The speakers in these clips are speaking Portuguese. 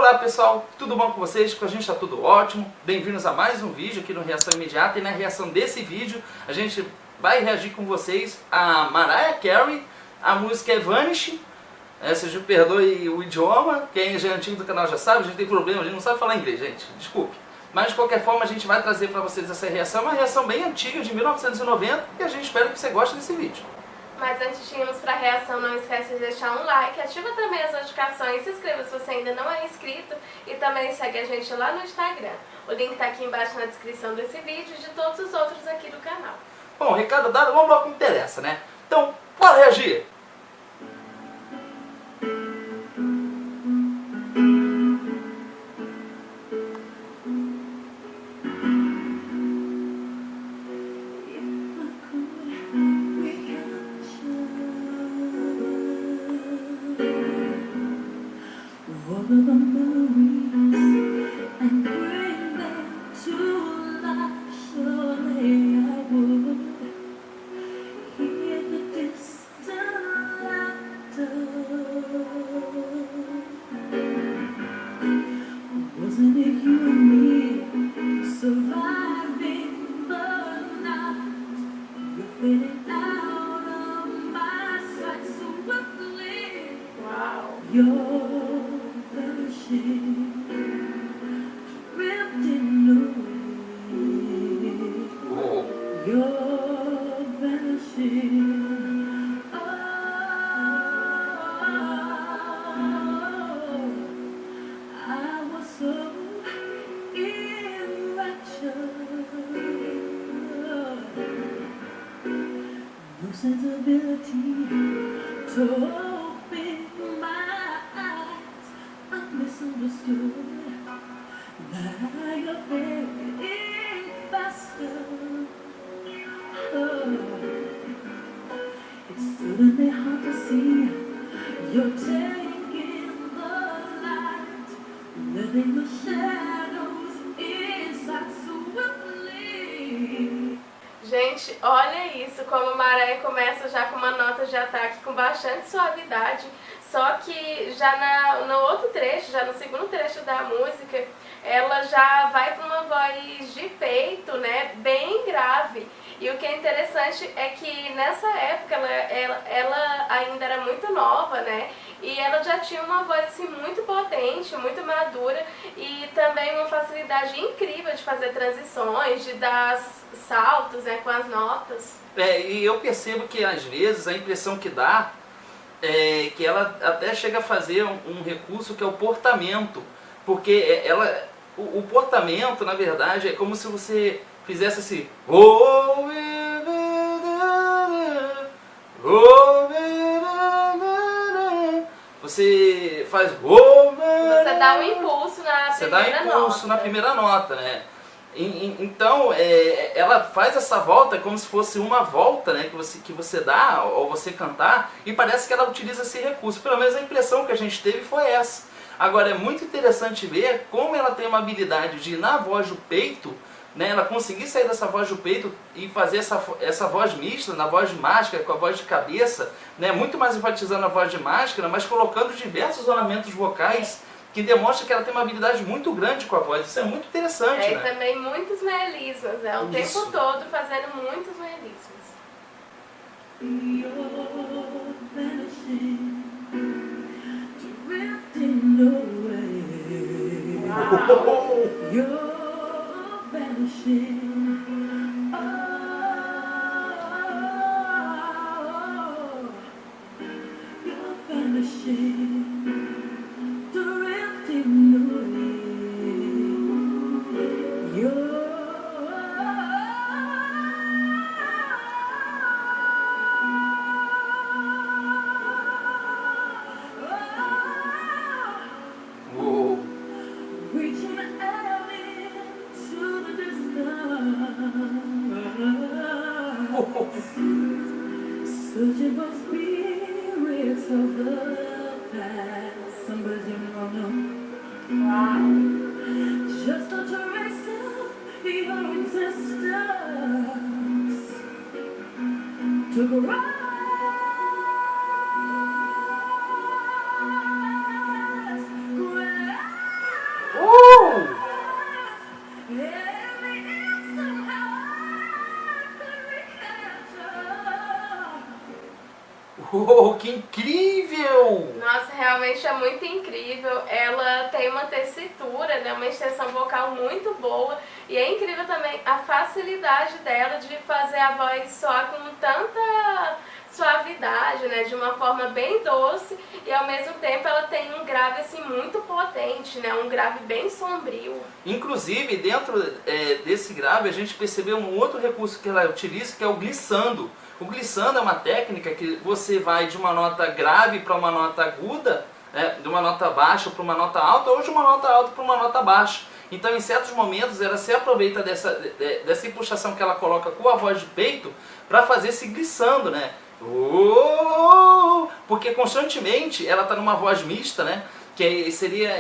Olá pessoal, tudo bom com vocês? Com a gente está tudo ótimo. Bem-vindos a mais um vídeo aqui no Reação Imediata. E na reação desse vídeo a gente vai reagir com vocês a Mariah Carey. A música é Vanish. Vocês me perdoem o idioma, quem já é antigo do canal já sabe, a gente tem problema, a gente não sabe falar inglês, gente, desculpe. Mas de qualquer forma a gente vai trazer para vocês essa reação, uma reação bem antiga de 1990, e a gente espera que você goste desse vídeo. Mas antes de irmos para a reação, não esquece de deixar um like, ativa também as notificações, se inscreva se você ainda não é inscrito e também segue a gente lá no Instagram. O link está aqui embaixo na descrição desse vídeo e de todos os outros aqui do canal. Bom, recado dado, vamos lá com o que interessa, né? Então, bora reagir! No sensibility to open my eyes. I'm misunderstood. Now you're very faster. Oh, it's suddenly hard to see. You're taking the light, letting the shadows inside swiftly. Gente, olha isso, como a Mariah começa já com uma nota de ataque com bastante suavidade, só que já no outro trecho, já no segundo trecho da música, ela já vai para uma voz de peito, né, bem grave. E o que é interessante é que nessa época ela ainda era muito nova, né, e ela já tinha uma voz assim muito potente, muito madura e também uma facilidade incrível de fazer transições, de dar saltos, né, com as notas. E eu percebo que às vezes a impressão que dá é que ela até chega a fazer um recurso que é o portamento, porque o portamento na verdade é como se você fizesse assim, você faz, Você dá um impulso na você dá primeira impulso nota. na primeira nota, né? Então, ela faz essa volta como se fosse uma volta, né, que você dá ao você cantar, e parece que ela utiliza esse recurso. Pelo menos a impressão que a gente teve foi essa. Agora, é muito interessante ver como ela tem uma habilidade de ir na voz do peito, né, ela conseguir sair dessa voz do peito e fazer essa voz mista, na voz de máscara, com a voz de cabeça, né, muito mais enfatizando a voz de máscara, mas colocando diversos ornamentos vocais, que demonstra que ela tem uma habilidade muito grande com a voz. Isso é muito interessante, E né? também muitos melismas, né? O Isso. tempo todo fazendo muitos melismas. You're vanishing, drifting away. Uau. You're vanishing. Oh, you're vanishing. Reaching out into the distance. Oh, que incrível! Nossa, realmente é muito incrível. Ela tem uma tessitura, né, uma extensão vocal muito boa. E é incrível também a facilidade dela de fazer a voz soar com tanta suavidade, né, de uma forma bem doce. E ao mesmo tempo ela tem um grave assim muito potente, né, um grave bem sombrio. Inclusive, dentro desse grave, a gente percebeu um outro recurso que ela utiliza, que é o glissando. O glissando é uma técnica que você vai de uma nota grave para uma nota aguda, de uma nota baixa para uma nota alta, ou de uma nota alta para uma nota baixa. Então, em certos momentos, ela se aproveita dessa empuxação que ela coloca com a voz de peito para fazer esse glissando, né? Porque constantemente ela está numa voz mista, né? Que seria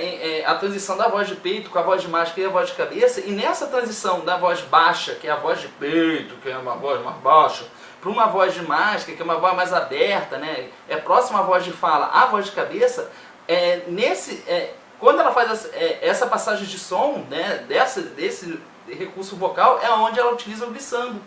a transição da voz de peito com a voz de máscara e a voz de cabeça. E nessa transição da voz baixa, que é a voz de peito, que é uma voz mais baixa, para uma voz de máscara, que é uma voz mais aberta, né? É próxima à voz de fala, à voz de cabeça. Quando ela faz essa passagem de som, né, desse recurso vocal, é onde ela utiliza o glissando.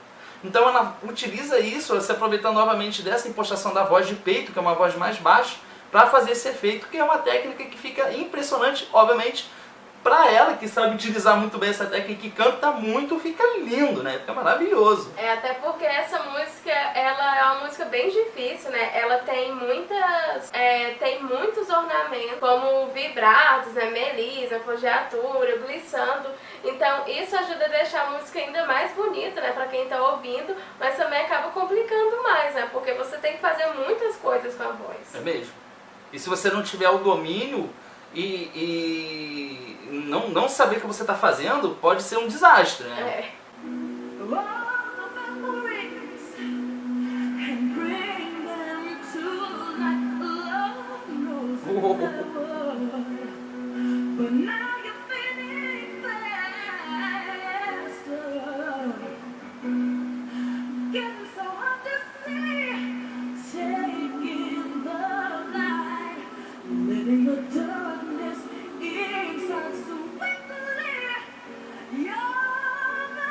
Então ela utiliza isso, se aproveitando novamente dessa impostação da voz de peito, que é uma voz mais baixa, para fazer esse efeito, que é uma técnica que fica impressionante, obviamente, para ela, que sabe utilizar muito bem essa técnica, que canta muito, fica lindo, né? Fica maravilhoso. Até porque essa música, ela é uma música bem difícil, né? Ela tem muitos ornamentos, como vibratos, né? Melisa, fogeatura, glissando. Então isso ajuda a deixar a música ainda mais bonita, né? Pra quem tá ouvindo, mas também acaba complicando mais, né? Porque você tem que fazer muitas coisas com a voz. É mesmo. E se você não tiver o domínio e não saber o que você está fazendo, pode ser um desastre, né?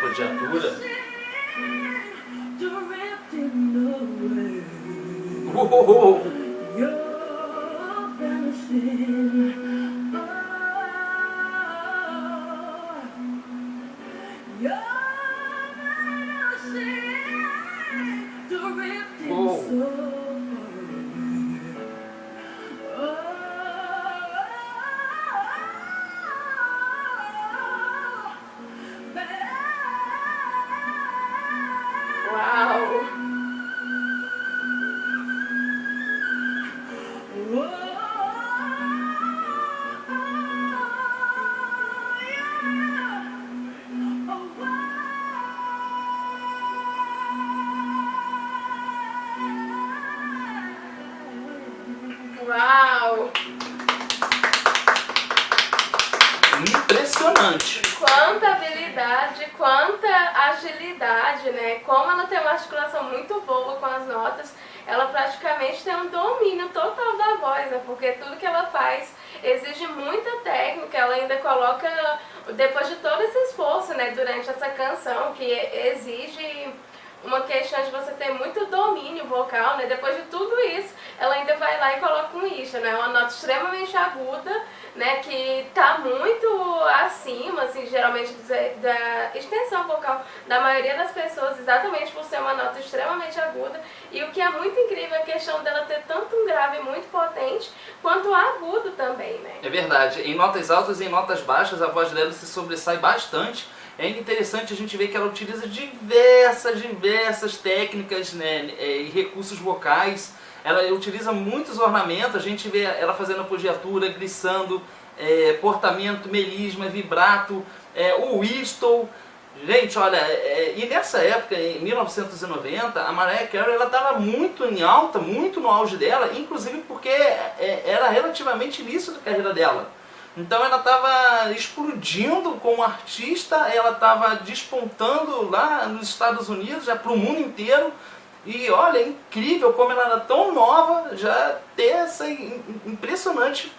Fogeatura. Uau! Impressionante! Quanta habilidade, quanta agilidade, né? Como ela tem uma articulação muito boa com as notas, ela praticamente tem um domínio total da voz, né? Porque tudo que ela faz exige muita técnica, ela ainda coloca, depois de todo esse esforço, né, durante essa canção, que exige uma questão de você ter muito domínio vocal, né? Depois de tudo isso, ela ainda vai lá e coloca um isha, né? Uma nota extremamente aguda, né? Que tá muito acima, assim, geralmente da extensão vocal da maioria das pessoas, exatamente por ser uma nota extremamente aguda. E o que é muito incrível é a questão dela ter tanto um grave muito potente, quanto agudo também, né? É verdade. Em notas altas e em notas baixas, a voz dela se sobressai bastante. É interessante a gente ver que ela utiliza diversas técnicas, né, e recursos vocais. Ela utiliza muitos ornamentos, a gente vê ela fazendo fogeatura, glissando, portamento, melisma, vibrato, o whistle. Gente, olha, e nessa época, em 1990, a Mariah Carey estava muito em alta, muito no auge dela, inclusive porque era relativamente início da carreira dela. Então ela estava explodindo como artista, ela estava despontando lá nos Estados Unidos, já para o mundo inteiro. E olha, é incrível como ela era tão nova, já ter essa impressionante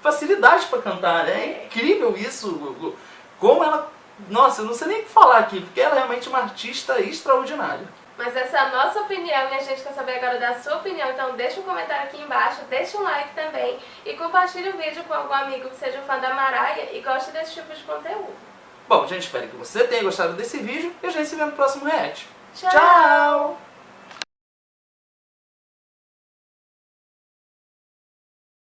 facilidade para cantar. É incrível isso, como ela Nossa, eu não sei nem o que falar aqui, porque ela é realmente uma artista extraordinária. Mas essa é a nossa opinião e a gente quer saber agora da sua opinião. Então deixa um comentário aqui embaixo, deixa um like também e compartilha o vídeo com algum amigo que seja fã da Mariah e goste desse tipo de conteúdo. Bom, gente, espero que você tenha gostado desse vídeo e a gente se vê no próximo react. Tchau!